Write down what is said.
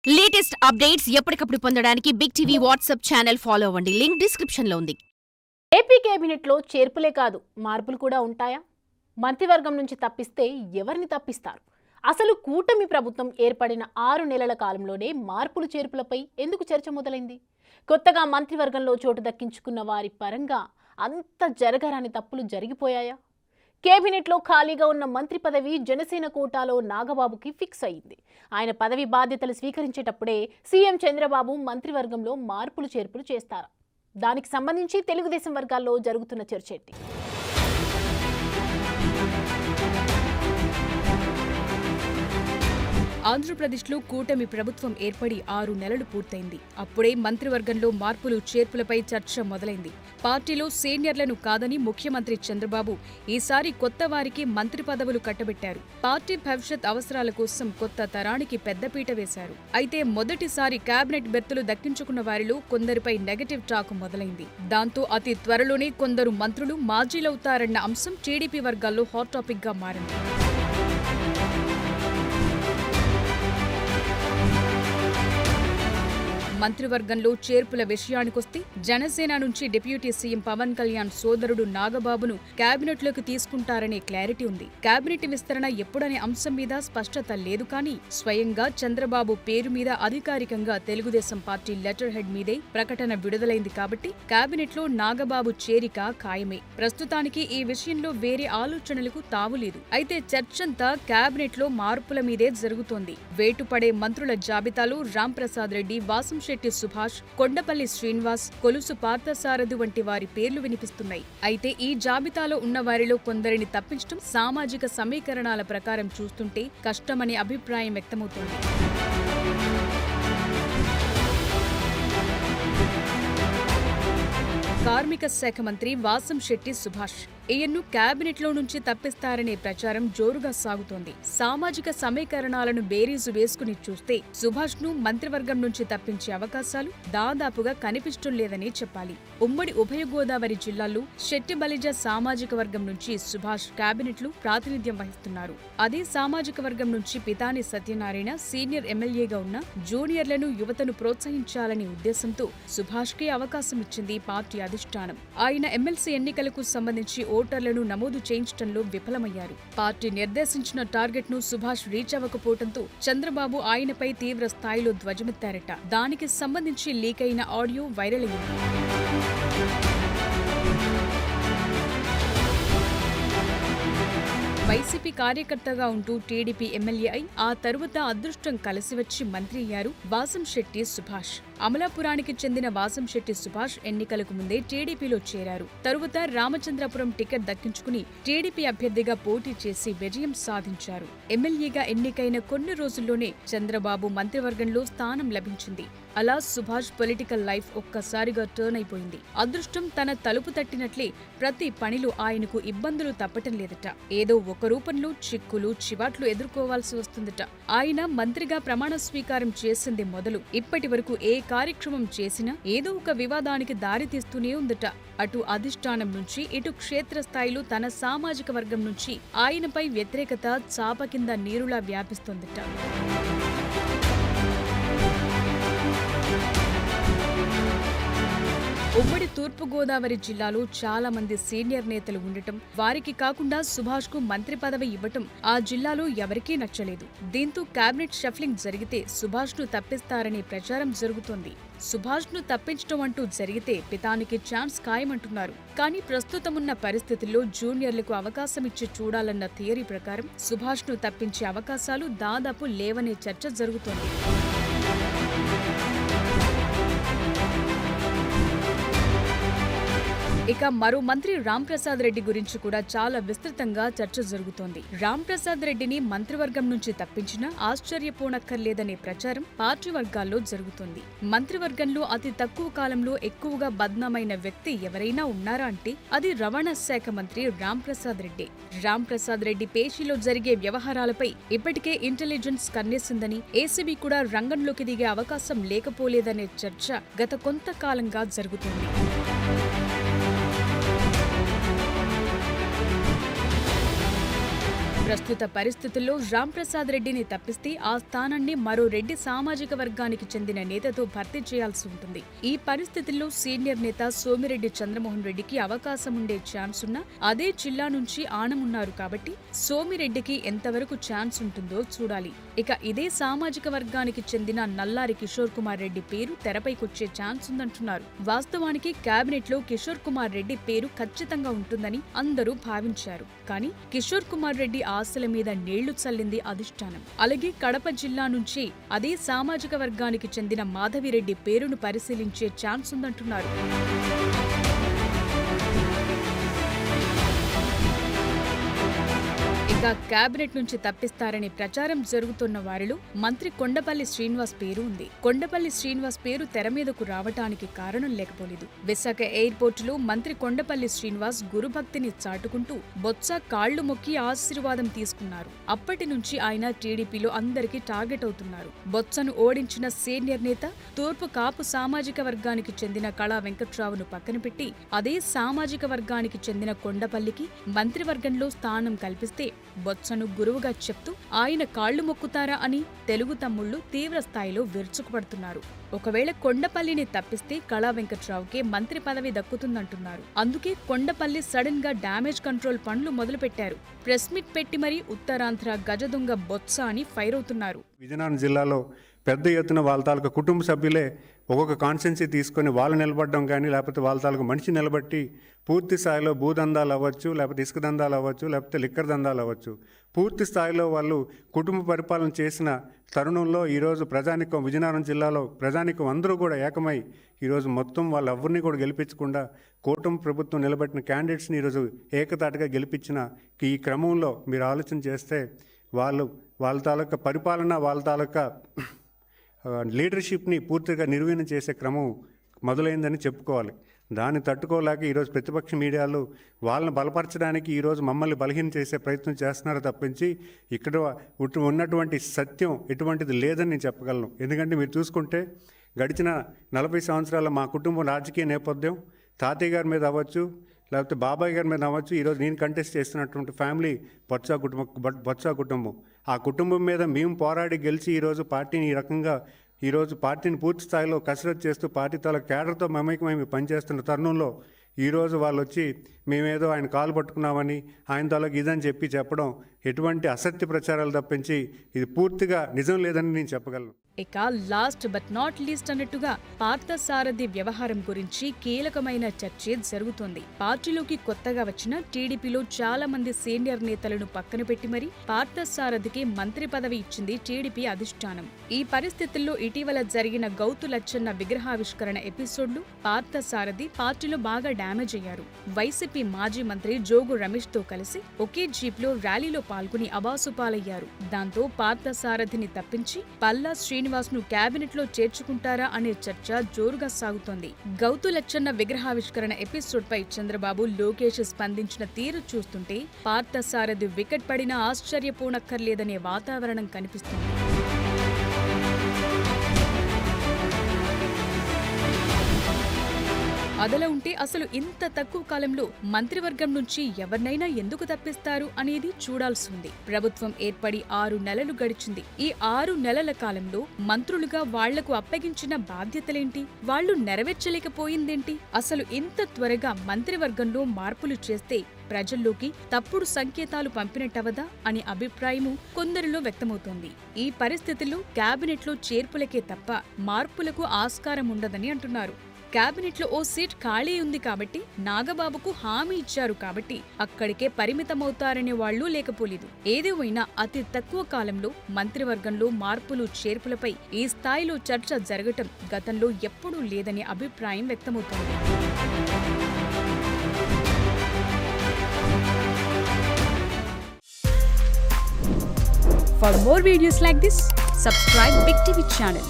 Latest updates ఎప్పటికప్పుడు పొందడానికి Big TV WhatsApp channel follow అవ్వండి. లింక్ డిస్క్రిప్షన్ లో ఉంది. ఏపీ కేబినెట్లో చేర్పులే కాదు మార్పులు కూడా ఉంటాయా? మంత్రివర్గం నుంచి తప్పిస్తే ఎవరిని తప్పిస్తారు? అసలు కూటమి ప్రభుత్వం ఏర్పడిన 6 నెలల కాలంలోనే మార్పులు చేర్పులపై ఎందుకు చర్చ మొదలైంది? కొత్తగా మంత్రివర్గంలో చోటు దక్కించుకున్న వారి పరంగా అంత జరగరాని తప్పులు జరిగిపోయాయా? కేబినెట్లో ఖాళీగా ఉన్న మంత్రి పదవి జనసేన కోటాలో నాగబాబుకి ఫిక్స్ అయింది. ఆయన పదవి బాధ్యతలు స్వీకరించేటప్పుడే సీఎం చంద్రబాబు మంత్రివర్గంలో మార్పులు చేర్పులు చేస్తారు. దానికి సంబంధించి తెలుగుదేశం వర్గాల్లో జరుగుతున్న చర్చ ఏంటి? ఆంధ్రప్రదేశ్లో కూటమి ప్రభుత్వం ఏర్పడి 6 నెలలు పూర్తయింది. అప్పుడే మంత్రివర్గంలో మార్పులు చేర్పులపై చర్చ మొదలైంది. పార్టీలో సీనియర్లను కాదని ముఖ్యమంత్రి చంద్రబాబు ఈసారి కొత్త వారికి మంత్రి పదవులు కట్టబెట్టారు. పార్టీ భవిష్యత్ అవసరాల కోసం కొత్త తరానికి పెద్దపీట వేశారు. అయితే మొదటిసారి కేబినెట్ బెర్తులు దక్కించుకున్న వారిలో కొందరిపై నెగటివ్ టాక్ మొదలైంది. దాంతో అతి త్వరలోనే కొందరు మంత్రులు మాజీలవుతారన్న అంశం టీడీపీ వర్గాల్లో హాట్ టాపిక్ గా మారింది. మంత్రివర్గంలో చేర్పుల విషయానికొస్తే జనసేన నుంచి డిప్యూటీ సీఎం పవన్ కళ్యాణ్ సోదరుడు నాగబాబును కేబినెట్లోకి తీసుకుంటారనే క్లారిటీ ఉంది. కేబినెట్ విస్తరణ ఎప్పుడనే అంశం మీద స్పష్టత లేదు. కానీ స్వయంగా చంద్రబాబు పేరు మీద అధికారికంగా తెలుగుదేశం పార్టీ లెటర్ హెడ్ మీదే ప్రకటన విడుదలైంది కాబట్టి కేబినెట్లో నాగబాబు చేరిక ఖాయమే. ప్రస్తుతానికి ఈ విషయంలో వేరే ఆలోచనలకు తావులేదు. అయితే చర్చంతా కేబినెట్లో మార్పుల మీదే జరుగుతోంది. వేటుపడే మంత్రుల జాబితాలో రాంప్రసాద్ రెడ్డి, వాసంశెట్టి సుభాష్, కొండపల్లి శ్రీనివాస్, కొలుసు పార్థసారథి వంటి వారి పేర్లు వినిపిస్తున్నాయి. అయితే ఈ జాబితాలో ఉన్న వారిలో కొందరిని తప్పించడం సామాజిక సమీకరణాల ప్రకారం చూస్తుంటే కష్టమనే అభిప్రాయం వ్యక్తమవుతోంది. కార్మిక శాఖ మంత్రి వాసంశెట్టి సుభాష్ ఈయన్ను కేబినెట్లో నుంచి తప్పిస్తారనే ప్రచారం జోరుగా సాగుతోంది. సామాజిక సమీకరణాలను బేరీజు వేసుకుని చూస్తే సుభాష్ ను మంత్రివర్గం నుంచి తప్పించే అవకాశాలు దాదాపుగా కనిపించడం లేదని చెప్పాలి. ఉమ్మడి ఉభయ గోదావరి జిల్లాల్లో శెట్టి బలిజ సామాజిక వర్గం నుంచి సుభాష్ కేబినెట్లు ప్రాతినిధ్యం వహిస్తున్నారు. అదే సామాజిక వర్గం నుంచి పితాని సత్యనారాయణ సీనియర్ ఎమ్మెల్యేగా ఉన్న జూనియర్లను, యువతను ప్రోత్సహించాలనే ఉద్దేశంతో సుభాష్ కి అవకాశం ఇచ్చింది పార్టీ అధిష్టానం. ఆయన ఎమ్మెల్సీ ఎన్నికలకు సంబంధించి ఓటర్లను నమోదు చేయించడంలో విఫలమయ్యారు. పార్టీ నిర్దేశించిన టార్గెట్ ను సుభాష్ రీచ్ అవ్వకపోవడంతో చంద్రబాబు ఆయనపై తీవ్ర స్థాయిలో ధ్వజమెత్తారట. దానికి సంబంధించి లీక్ అయిన ఆడియో వైరల్ అయింది. వైసీపీ కార్యకర్తగా ఉంటూ టీడీపీ ఎమ్మెల్యే అయి ఆ తరువాత అదృష్టం కలిసి వచ్చి మంత్రి అయ్యారు వాసంశెట్టి సుభాష్. అమలాపురానికి చెందిన వాసంశెట్టి సుభాష్ ఎన్నికలకు ముందే టీడీపీలో చేరారు. తరువాత రామచంద్రపురం టికెట్ దక్కించుకుని టీడీపీ అభ్యర్థిగా పోటీ చేసి విజయం సాధించారు. ఎమ్మెల్యేగా ఎన్నికైన కొన్ని రోజుల్లోనే చంద్రబాబు మంత్రివర్గంలో స్థానం లభించింది. అలా సుభాష్ పొలిటికల్ లైఫ్ ఒక్కసారిగా టర్న్ అయిపోయింది. అదృష్టం తన తలుపు తట్టినట్లే ప్రతి పనిలో ఆయనకు ఇబ్బందులు తప్పటం లేదట. ఏదో ఒక రూపంలో చిక్కులు, చివాట్లు ఎదుర్కోవాల్సి వస్తుందట. ఆయన మంత్రిగా ప్రమాణ స్వీకారం చేసింది మొదలు ఇప్పటి వరకు ఏ కార్యక్రమం చేసినా ఏదో ఒక వివాదానికి దారితీస్తూనే ఉందట. అటు అధిష్టానం నుంచి ఇటు క్షేత్రస్థాయిలో తన సామాజిక వర్గం నుంచి ఆయనపై వ్యతిరేకత చాప కింద నీరులా వ్యాపిస్తోందట. ఉమ్మడి తూర్పుగోదావరి జిల్లాలో చాలా మంది సీనియర్ నేతలు ఉండటం, వారికి కాకుండా సుభాష్ కు మంత్రి పదవి ఇవ్వటం ఆ జిల్లాలో ఎవరికీ నచ్చలేదు. దీంతో కేబినెట్ షఫ్లింగ్ జరిగితే సుభాష్ ను తప్పిస్తారనే ప్రచారం జరుగుతోంది. సుభాష్ ను తప్పించడం అంటూ జరిగితే పితానికి ఛాన్స్ ఖాయమంటున్నారు. కానీ ప్రస్తుతమున్న పరిస్థితుల్లో జూనియర్లకు అవకాశం ఇచ్చి చూడాలన్న థియరీ ప్రకారం సుభాష్ ను తప్పించే అవకాశాలు దాదాపు లేవనే చర్చ జరుగుతోంది. ఇక మరో మంత్రి రాంప్రసాద్ రెడ్డి గురించి కూడా చాలా విస్తృతంగా చర్చ జరుగుతోంది. రాంప్రసాద్ రెడ్డిని మంత్రివర్గం నుంచి తప్పించినా ఆశ్చర్యపోనక్కర్లేదనే ప్రచారం పార్టీ వర్గాల్లో జరుగుతోంది. మంత్రివర్గంలో అతి తక్కువ కాలంలో ఎక్కువగా బద్నామైన వ్యక్తి ఎవరైనా ఉన్నారా అంటే అది రవాణా శాఖ మంత్రి రాంప్రసాద్ రెడ్డి. రాంప్రసాద్ రెడ్డి పేషీలో జరిగే వ్యవహారాలపై ఇప్పటికే ఇంటెలిజెన్స్ కన్నేసిందని, ఏసీబీ కూడా రంగంలోకి దిగే అవకాశం లేకపోలేదనే చర్చ గత కొంతకాలంగా జరుగుతోంది. ప్రస్తుత పరిస్థితుల్లో రాంప్రసాద్ రెడ్డిని తప్పిస్తే ఆ స్థానాన్ని మరో రెడ్డి సామాజిక వర్గానికి చెందిన నేతతో భర్తీ చేయాల్సి ఉంటుంది. ఈ పరిస్థితుల్లో సీనియర్ నేత సోమిరెడ్డి చంద్రమోహన్ రెడ్డికి అవకాశం ఉండే ఛాన్స్ ఉన్నా అదే జిల్లా నుంచి ఆనమున్నారు కాబట్టి సోమిరెడ్డికి ఎంతవరకు ఛాన్స్ ఉంటుందో చూడాలి. ఇక ఇదే సామాజిక వర్గానికి చెందిన నల్లారి కిషోర్ కుమార్ రెడ్డి పేరు తెరపైకొచ్చే ఛాన్స్ ఉందంటున్నారు. వాస్తవానికి కేబినెట్ లో కిషోర్ కుమార్ రెడ్డి పేరు ఖచ్చితంగా ఉంటుందని అందరూ భావించారు. కానీ కిషోర్ కుమార్ రెడ్డి ఆశల మీద నీళ్లు చల్లింది అధిష్టానం. అలాగే కడప జిల్లా నుంచి అదే సామాజిక వర్గానికి చెందిన మాధవిరెడ్డి పేరును పరిశీలించే ఛాన్స్ ఉందంటున్నారు. ఇక కేబినెట్ నుంచి తప్పిస్తారని ప్రచారం జరుగుతున్న వారిలో మంత్రి కొండపల్లి శ్రీనివాస్ పేరు ఉంది. కొండపల్లి శ్రీనివాస్ పేరు తెర మీదకు రావటానికి కారణం లేకపోలేదు. విశాఖ ఎయిర్పోర్టులో మంత్రి కొండపల్లి శ్రీనివాస్ గురుభక్తిని చాటుకుంటూ బొత్స కాళ్లు మొక్కి ఆశీర్వాదం తీసుకున్నారు. అప్పటి నుంచి ఆయన టీడీపీలో అందరికీ టార్గెట్ అవుతున్నారు. బొత్సను ఓడించిన సీనియర్ నేత తూర్పు కాపు సామాజిక వర్గానికి చెందిన కళా వెంకట్రావును పక్కన పెట్టి అదే సామాజిక వర్గానికి చెందిన కొండపల్లికి మంత్రివర్గంలో స్థానం కల్పిస్తే బొత్సను గురువుగా చెప్తూ ఆయన కాళ్లు మొక్కుతారా అని తెలుగు తమ్ముళ్లు తీవ్ర స్థాయిలో విరుచుకుపడుతున్నారు. ఒకవేళ కొండపల్లిని తప్పిస్తే కళా వెంకట్రావుకే మంత్రి పదవి దక్కుతుందంటున్నారు. అందుకే కొండపల్లి సడన్ గా డ్యామేజ్ కంట్రోల్ పనులు మొదలుపెట్టారు. ప్రెస్ మీట్ పెట్టి మరీ ఉత్తరాంధ్ర గజదొంగ బొత్స అని ఫైర్ అవుతున్నారు. విజయనగరం జిల్లాలో పెద్ద ఎత్తున వాళ్ళ తాలూకా కుటుంబ సభ్యులే ఒక్కొక్క కాన్స్టెన్సీ తీసుకొని వాళ్ళు నిలబడడం కానీ లేకపోతే వాళ్ళ తాలూకా మనిషి నిలబట్టి పూర్తి స్థాయిలో భూదందాలు అవ్వచ్చు, లేకపోతే ఇసుక దందాలు అవ్వచ్చు, లేకపోతే లిక్కర్ దందాలు అవ్వచ్చు, పూర్తి స్థాయిలో వాళ్ళు కుటుంబ పరిపాలన చేసిన తరుణంలో ఈరోజు ప్రజానికం విజయనగరం జిల్లాలో ప్రజానికం అందరూ కూడా ఏకమై ఈరోజు మొత్తం వాళ్ళెవరిని కూడా గెలిపించకుండా కూటమి ప్రభుత్వం నిలబెట్టిన క్యాండిడేట్స్ని ఈరోజు ఏకతాటిగా గెలిపించిన ఈ క్రమంలో మీరు ఆలోచన చేస్తే వాళ్ళ తాలూకా పరిపాలన వాళ్ళ తాలూకా లీడర్షిప్ని పూర్తిగా నిర్వీర్యం చేసే క్రమం మొదలైందని చెప్పుకోవాలి. దాన్ని తట్టుకోలేక ఈరోజు ప్రతిపక్ష మీడియాలు వాళ్ళని బలపరచడానికి ఈరోజు మమ్మల్ని బలహీనం చేసే ప్రయత్నం చేస్తున్నారు తప్పించి ఇక్కడ ఉన్నటువంటి సత్యం ఎటువంటిది లేదని నేను చెప్పగలను. ఎందుకంటే మీరు చూసుకుంటే గడిచిన 40 సంవత్సరాల మా కుటుంబం రాజకీయ నేపథ్యం తాతయ్య గారి మీద అవ్వచ్చు, లేకపోతే బాబాయ్ గారి మీద అవ్వచ్చు, ఈరోజు నేను కంటెస్ట్ చేస్తున్నటువంటి ఫ్యామిలీ బొత్స కుటుంబం. ఆ కుటుంబం మీద మేము పోరాడి గెలిచి ఈరోజు పార్టీని ఈ రకంగా ఈరోజు పార్టీని పూర్తి స్థాయిలో కసరత్తు చేస్తూ పార్టీ తాలూకు కేడర్తో మమేకమై పనిచేస్తున్న తరుణంలో ఈరోజు వాళ్ళు వచ్చి మేమేదో ఆయన కాలు పట్టుకున్నామని ఆయన తాలూకు ఇదని చెప్పడం ఎటువంటి అసత్య ప్రచారాలు తప్పించి ఇది పూర్తిగా నిజం లేదని నేను చెప్పగలను. ఇక లాస్ట్ బట్ నాట్ లీస్ట్ అన్నట్టుగా పార్థసారథి వ్యవహారం గురించి కీలకమైన చర్చ జరుగుతోంది. పార్టీలోకి కొత్తగా వచ్చిన టీడీపీలో చాలా మంది సీనియర్ నేతలను పక్కన పెట్టి మరీ పార్థసారథికి మంత్రి పదవి ఇచ్చింది టీడీపీ అధిష్టానం. ఈ పరిస్థితుల్లో ఇటీవల జరిగిన గౌతు లచ్చన్న విగ్రహావిష్కరణ ఎపిసోడ్లు పార్థసారథి పార్టీలో బాగా డ్యామేజ్ అయ్యారు. వైసీపీ మాజీ మంత్రి జోగు రమేష్ తో కలిసి ఒకే జీప్లో ర్యాలీలో పాల్గొని అబాసుపాలయ్యారు. దాంతో పార్థసారథిని తప్పించి పల్లా శ్రీనివాస్ ను కేబినెట్ లో చేర్చుకుంటారా అనే చర్చ జోరుగా సాగుతోంది. గౌతు లచ్చన్న విగ్రహావిష్కరణ ఎపిసోడ్ పై చంద్రబాబు, లోకేష్ స్పందించిన తీరు చూస్తుంటే పార్థసారథి వికెట్ పడినా ఆశ్చర్యపోనక్కర్లేదనే వాతావరణం కనిపిస్తుంది. అదలా ఉంటే అసలు ఇంత తక్కువ కాలంలో మంత్రివర్గం నుంచి ఎవరినైనా ఎందుకు తప్పిస్తారు అనేది చూడాల్సి ఉంది. ప్రభుత్వం ఏర్పడి 6 నెలలు గడిచింది. ఈ 6 నెలల కాలంలో మంత్రులుగా వాళ్లకు అప్పగించిన బాధ్యతలేంటి? వాళ్లు నెరవేర్చలేకపోయిందేంటి? అసలు ఇంత త్వరగా మంత్రివర్గంలో మార్పులు చేస్తే ప్రజల్లోకి తప్పుడు సంకేతాలు పంపినట్టవదా అని అభిప్రాయము కొందరిలో వ్యక్తమవుతోంది. ఈ పరిస్థితుల్లో కేబినెట్లో చేర్పులకే తప్ప మార్పులకు ఆస్కారం ఉండదని అంటున్నారు. కేబినెట్లో ఓ సీట్ ఖాళీ ఉంది కాబట్టి, నాగబాబుకు హామీ ఇచ్చారు కాబట్టి అక్కడికే పరిమితమవుతారనే వాళ్లు లేకపోలేదు. ఏదేమైనా అతి తక్కువ కాలంలో మంత్రివర్గంలో మార్పులు చేర్పులపై ఈ స్థాయిలో చర్చ జరగటం గతంలో ఎప్పుడూ లేదనే అభిప్రాయం వ్యక్తమవుతోంది. For more videos like this, subscribe Big TV channel.